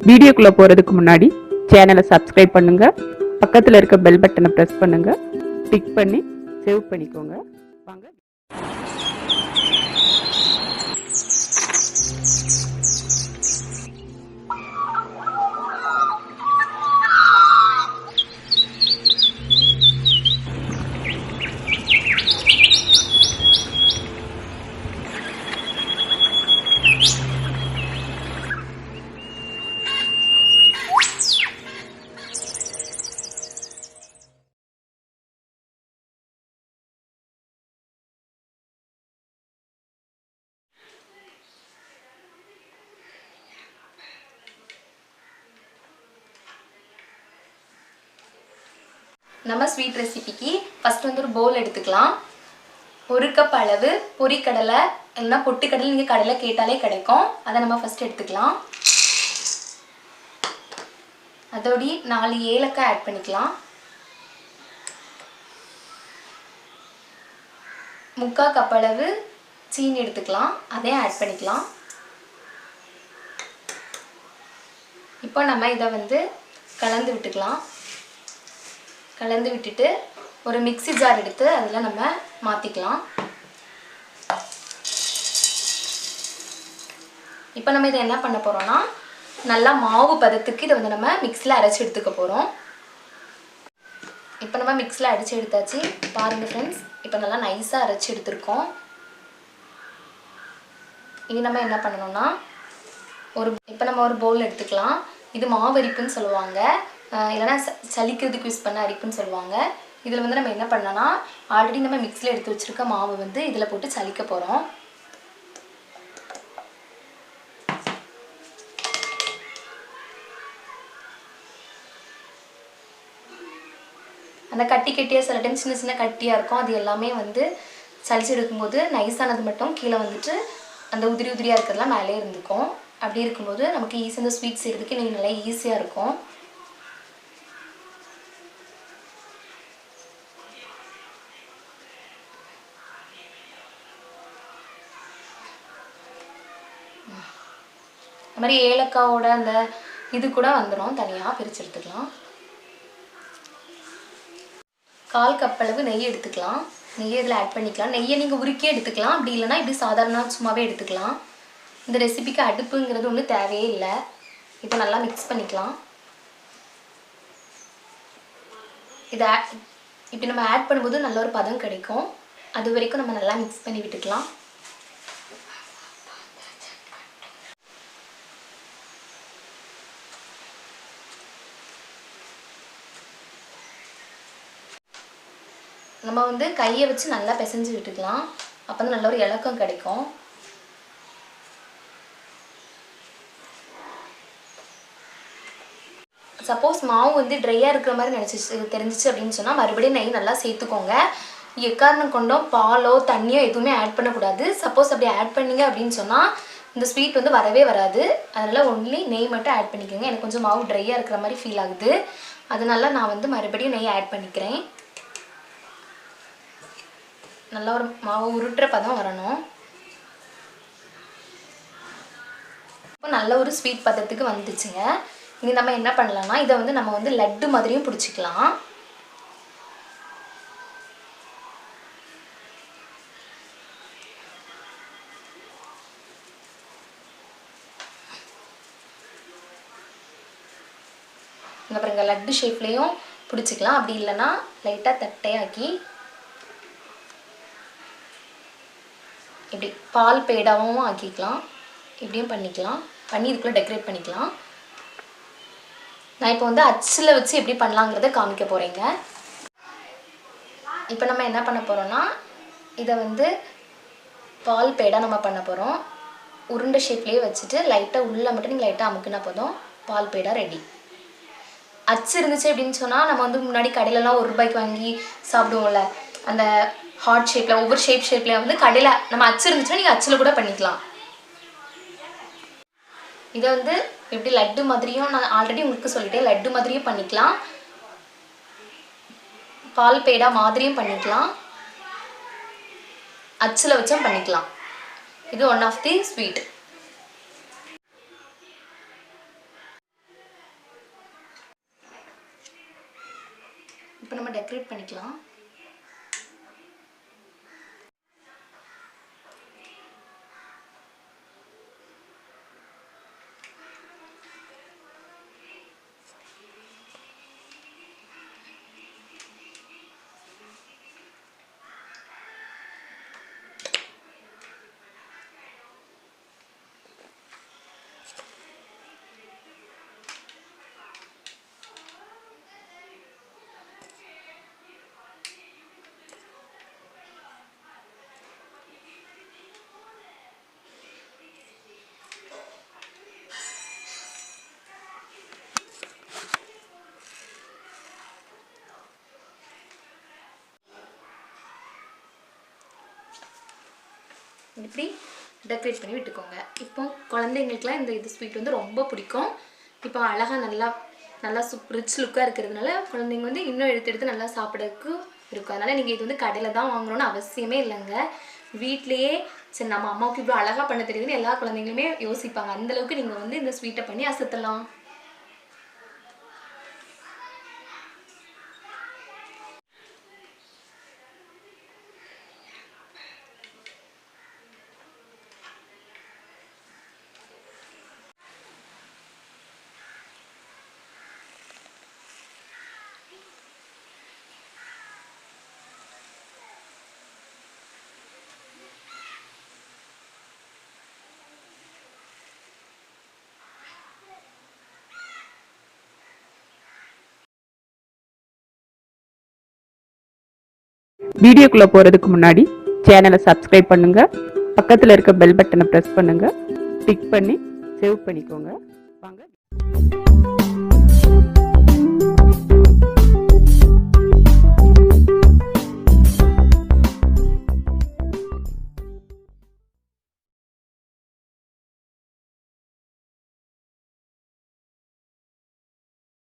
வீடியோக்குள்ள போறதுக்கு முன்னாடி சேனலை சப்ஸ்கிரைப் பண்ணுங்க, பக்கத்துல இருக்க பெல் பட்டனை பிரஸ் பண்ணுங்க, கிளிக் பண்ணி சேவ் பண்ணிக்கோங்க. வாங்க. நம்ம ஸ்வீட் ரெசிபிக்கு ஃபஸ்ட்டு வந்து ஒரு பவுல் எடுத்துக்கலாம். 1 கப் அளவு பொரிக்கடலை இல்லைன்னா பொட்டுக்கடலை நீங்கள் கடையில் கேட்டாலே கிடைக்கும். அதை நம்ம ஃபஸ்ட்டு எடுத்துக்கலாம். அதோடி 4 ஏலக்காய் ஆட் பண்ணிக்கலாம். 3/4 கப் அளவு சீனி எடுத்துக்கலாம், அதையும் ஆட் பண்ணிக்கலாம். இப்போ நம்ம இதை வந்து கலந்து விட்டுக்கலாம். கலந்து விட்டுட்டு ஒரு மிக்ஸி ஜார் எடுத்து அதில் நம்ம மாற்றிக்கலாம். இப்போ நம்ம இதை என்ன பண்ண போகிறோம்னா, நல்லா மாவு பதத்துக்கு இதை வந்து நம்ம மிக்ஸியில் அரைச்சி எடுத்துக்க போகிறோம். இப்போ நம்ம மிக்ஸியில் அரைச்சி எடுத்தாச்சு. பாருங்கள் ஃப்ரெண்ட்ஸ், இப்போ நல்லா நைஸாக அரைச்சி எடுத்துருக்கோம். இனி நம்ம என்ன பண்ணணும்னா, இப்போ நம்ம ஒரு பவுல் எடுத்துக்கலாம். இது மாவு அரிப்புன்னு சொல்லுவாங்க, இல்லைனா சலிக்கிறதுக்கு யூஸ் பண்ண அரிப்புன்னு சொல்லுவாங்க. இதில் வந்து நம்ம என்ன பண்ணோன்னா, ஆல்ரெடி நம்ம மிக்ஸியில் எடுத்து வச்சுருக்க மாவு வந்து இதில் போட்டு சலிக்க போகிறோம். அந்த கட்டி கட்டியாக சில டைம் சின்ன சின்ன கட்டியாக இருக்கும், அது எல்லாமே வந்து சலிச்சு எடுக்கும்போது நைஸானது மட்டும் கீழே வந்துட்டு அந்த உதிரி உதிரியாக இருக்கிறதுலாம் மேலே இருந்துக்கும். அப்படி இருக்கும்போது நமக்கு ஈஸியாக இந்த ஸ்வீட் செய்கிறதுக்கு இன்னும் நல்லா ஈஸியாக இருக்கும். அது மாதிரி ஏலக்காவோட அந்த இது கூட வந்துடும், தனியாக பிரித்து எடுத்துக்கலாம். 1/4 கப் அளவு நெய் எடுத்துக்கலாம். நெய்யை இதில் ஆட் பண்ணிக்கலாம். நெய்யை நீங்கள் உருக்கி எடுத்துக்கலாம், அப்படி இல்லைனா இப்படி சாதாரண சும்மாவே எடுத்துக்கலாம். இந்த ரெசிபிக்கு அடுப்புங்கிறது ஒன்றும் தேவையே இல்லை. இப்போ நல்லா மிக்ஸ் பண்ணிக்கலாம். இதை இப்படி நம்ம ஆட் பண்ணும்போது நல்ல ஒரு பதம் கிடைக்கும். அது வரைக்கும் நம்ம நல்லா மிக்ஸ் பண்ணி விட்டுக்கலாம். நம்ம வந்து கையை வச்சு நல்லா பிசைஞ்சு விட்டுக்கலாம். அப்போ தான் நல்ல ஒரு இலக்கம் கிடைக்கும். சப்போஸ் மாவு வந்து ட்ரையாக இருக்கிற மாதிரி தெரிஞ்சிச்சு அப்படின்னு சொன்னால் மறுபடியும் நெய் நல்லா சேர்த்துக்கோங்க. எக்காரணம் கொண்டும் பாலோ தண்ணியோ எதுவுமே ஆட் பண்ணக்கூடாது. சப்போஸ் அப்படி ஆட் பண்ணிங்க அப்படின்னு சொன்னால் இந்த ஸ்வீட் வந்து வரவே வராது. அதனால் ஒன்லி நெய் மட்டும் ஆட் பண்ணிக்கோங்க. எனக்கு கொஞ்சம் மாவு ட்ரையாக இருக்கிற மாதிரி ஃபீல் ஆகுது, அதனால நான் வந்து மறுபடியும் நெய் ஆட் பண்ணிக்கிறேன். நல்லா ஒரு மாவு உருட்டுற பதம் வரணும். இப்போ நல்ல ஒரு ஸ்வீட் பதத்துக்கு வந்துச்சுங்க. இனி நம்ம என்ன பண்ணலாம்னா, இதை வந்து நம்ம வந்து லட்டு மாதிரியும் பிடிச்சிக்கலாம். அப்புறம் இங்கே லட்டு ஷேப்லேயும் பிடிச்சிக்கலாம். அப்படி இல்லைன்னா லைட்டாக தட்டையாக்கி இப்படி பால் பேடாவும் ஆக்கிக்கலாம். இப்படியும் பண்ணிக்கலாம். பண்ணி இதுக்குள்ளே டெக்கரேட் பண்ணிக்கலாம். நான் இப்போ வந்து அச்சில் வச்சு எப்படி பண்ணலாங்கிறத காமிக்க போகிறேங்க. இப்போ நம்ம என்ன பண்ண போகிறோம்னா, இதை வந்து பால் பேடா நம்ம பண்ண போகிறோம். உருண்டை ஷேப்லேயே வச்சுட்டு லைட்டாக உள்ளே மட்டும் நீங்கள் லைட்டாக அமுக்குனா போதும், பால் பேடா ரெடி. அச்சு இருந்துச்சு அப்படின்னு சொன்னால் நம்ம வந்து முன்னாடி கடையிலலாம் 1 ரூபாய்க்கு வாங்கி சாப்பிடுவோம்ல, அந்த ஹார்ட் ஷேப்பில் ஒவ்வொரு ஷேப்லேயே வந்து கடையில் நம்ம அச்சு இருந்துச்சுன்னா நீங்கள் அச்சில் கூட பண்ணிக்கலாம். இதை வந்து எப்படி லட்டு மாதிரியும் நான் ஆல்ரெடி உங்களுக்கு சொல்லிட்டேன், லட்டு மாதிரியும் பண்ணிக்கலாம், பால் பேடா மாதிரியும் பண்ணிக்கலாம், அச்சில் வச்சும் பண்ணிக்கலாம். இது ஒன் ஆஃப் தி ஸ்வீட். இப்போ நம்ம டெக்கரேட் பண்ணிக்கலாம். இப்படி டெக்கரேட் பண்ணி விட்டுக்கோங்க. இப்போ குழந்தைங்களுக்குலாம் இந்த ஸ்வீட் வந்து ரொம்ப பிடிக்கும். இப்போ அழகாக நல்லா ரிச் லுக்காக இருக்கிறதுனால குழந்தைங்க வந்து இன்னும் எடுத்து நல்லா சாப்பிட்றதுக்கு இருக்கும். அதனால் நீங்கள் இது வந்து கடையில் தான் வாங்கணும்னு அவசியமே இல்லைங்க. வீட்லேயே சரி நம்ம அம்மாவுக்கு இவ்வளோ அழகாக பண்ண தெரியுதுன்னு எல்லா குழந்தைங்களுமே யோசிப்பாங்க. அந்தளவுக்கு நீங்கள் வந்து இந்த ஸ்வீட்டை பண்ணி அசத்தலாம். வீடியோக்குள்ள போறதுக்கு முன்னாடி சேனலை சப்ஸ்கிரைப் பண்ணுங்க, பக்கத்துல இருக்க பெல் பட்டனை பிரஸ் பண்ணுங்க, டிக் பண்ணி சேவ் பண்ணிக்கோங்க. வாங்க.